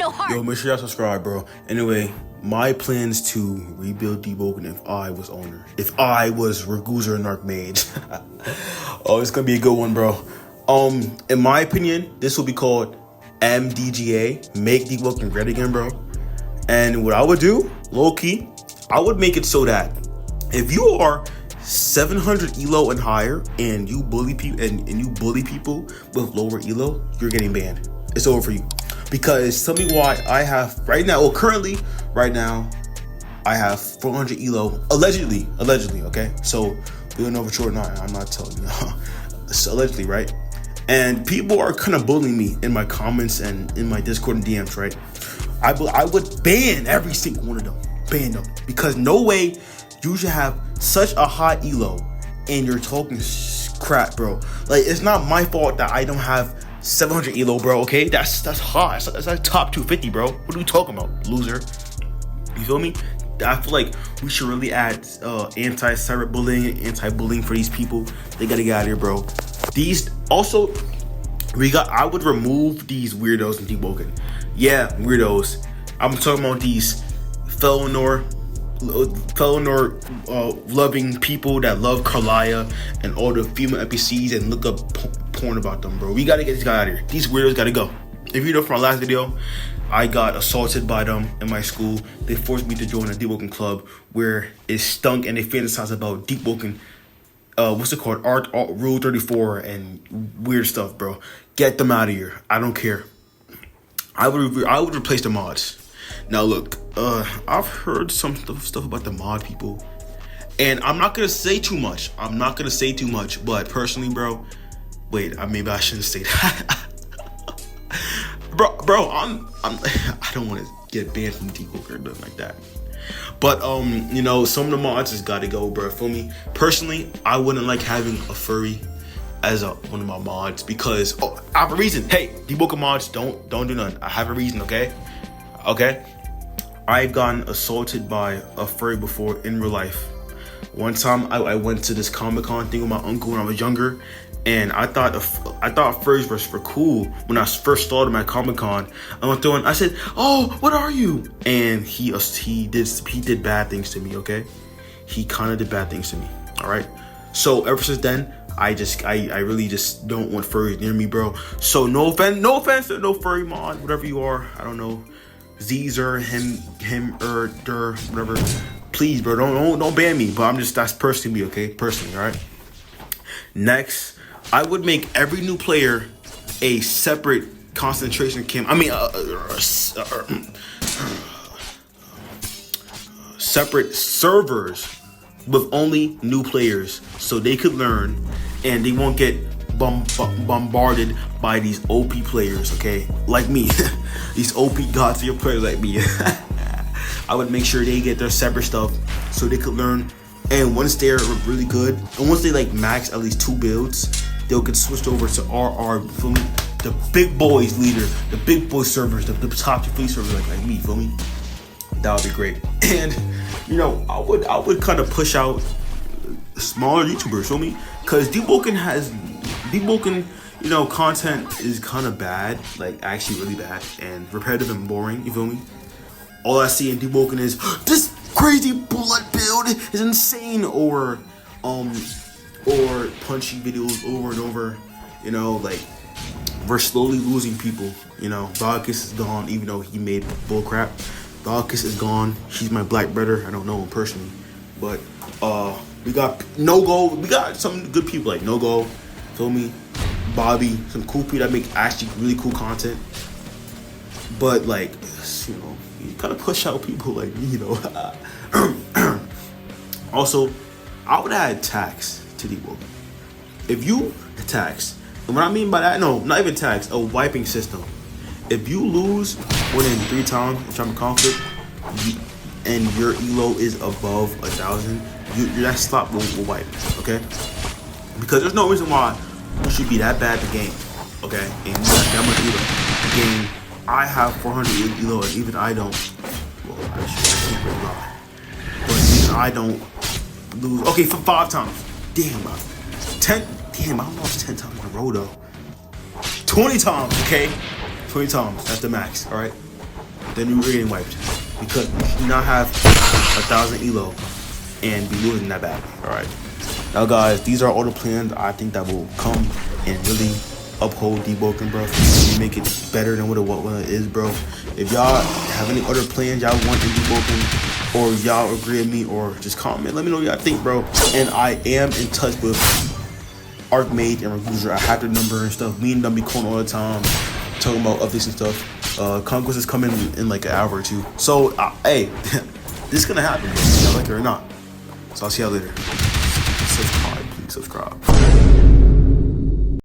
no heart. Yo, make sure y'all subscribe, bro. Anyway, my plans to rebuild DEEPWOKEN if I was owner. If I was Raguza and Archmage. Oh, it's gonna be a good one, bro. In my opinion, this will be called MDGA, make DEEPWOKEN great again, bro. And what I would do, low key, I would make it so that if you are 700 elo and higher and you bully people and you bully people with lower elo, you're getting banned. It's over for you. Because tell me why I have right now, well, currently right now I have 400 elo allegedly, okay? So we don't know for sure or not. I'm not telling you. It's allegedly, right? And people are kind of bullying me in my comments and in my Discord and DMs, right? I would ban every single one of them. Ban them. Because no way you should have such a high elo and you're talking crap, bro. Like, it's not my fault that I don't have 700 elo, bro, okay? That's high. That's like top 250, bro. What are we talking about, loser? You feel me? I feel like we should really add anti-cyberbullying, anti-bullying for these people. They gotta get out of here, bro. These also, I would remove these weirdos in DEEPWOKEN. Yeah, weirdos. I'm talking about these Felonor loving people that love Carlia and all the female NPCs and look up porn about them, bro. We gotta get these guys out of here. These weirdos gotta go. If you know from my last video, I got assaulted by them in my school. They forced me to join a DEEPWOKEN club where it stunk and they fantasized about DEEPWOKEN, what's it called? Art Rule 34 and weird stuff, bro. Get them out of here. I don't care. I would replace the mods. Now look, I've heard some stuff about the mod people, and I'm not gonna say too much. But personally, bro, wait, maybe I shouldn't say that. bro, I don't want to get banned from DEEPWOKEN or nothing like that. But you know, some of the mods just gotta go, bro. For me personally, I wouldn't like having a furry as one of my mods because I have a reason. Hey, DEEPWOKEN mods, don't do nothing. I have a reason, okay? I've gotten assaulted by a furry before in real life. One time I went to this Comic-Con thing with my uncle when I was younger, and I thought furries were cool when I first started my Comic-Con. I went through and I said, "Oh, what are you?" And he did bad things to me, okay? He kind of did bad things to me, all right? So ever since then, I really just don't want furries near me, bro. So no offense to no furry mod, whatever you are. I don't know, Zer, him, der, whatever. Please, bro, don't ban me. But that's personally me, okay? Personally, all right. Next, I would make every new player a separate concentration camp. Separate servers with only new players, so they could learn and they won't get bombarded by these OP players, okay? Like me. These OP god tier players like me. I would make sure they get their separate stuff so they could learn. And once they're really good, and once they like max at least 2 builds, they'll get switched over to RR, feel me? The big boys leader, the big boy servers, the top 2 servers like me, feel me? That would be great. And you know, I would kind of push out smaller YouTubers, feel me? Cause DEEPWOKEN, you know, content is kind of bad, like actually really bad and repetitive and boring. You feel me? All I see in DEEPWOKEN is this crazy blood build is insane, or punchy videos over and over. You know, like we're slowly losing people. You know, Vodkas is gone, even though he made bullcrap. Vodkas is gone. He's my black brother. I don't know him personally, but we got No Go. We got some good people like No Go, feel me? Bobby, some cool people that make actually really cool content. But like, you know, you kind of push out people like me, you know. Also, I would add tax to DEEPWOKEN. If you tax, and what I mean by that, no, not even tax, a wiping system. If you lose more than 3 times in time of conflict, and your elo is above 1,000, that slot will wipe, okay? Because there's no reason why you should be that bad at the game, okay? And you got that much elo. The game, I have 400 elo, and even I don't. Well, I can't really lie, but even I don't lose. Okay, for 5 times. Damn, bro. 10. Damn, I lost 10 times in a row though. 20 times, okay? 20 times. That's the max. All right. then we're getting wiped. Because we should not have 1,000 elo and be losing that bad. Alright. Now guys, these are all the plans I think that will come and really uphold DEEPWOKEN, bro. Make it better than what it is, bro. If y'all have any other plans y'all want in DEEPWOKEN, or y'all agree with me, or just comment, let me know what y'all think, bro. And I am in touch with Archmage and Reguzer. I have their number and stuff. Me and them be calling all the time, talking about updates and stuff. Conquest is coming in like an hour or two. So, hey, this is gonna happen, y'all like it or not. So I'll see y'all later. Subscribe, please subscribe.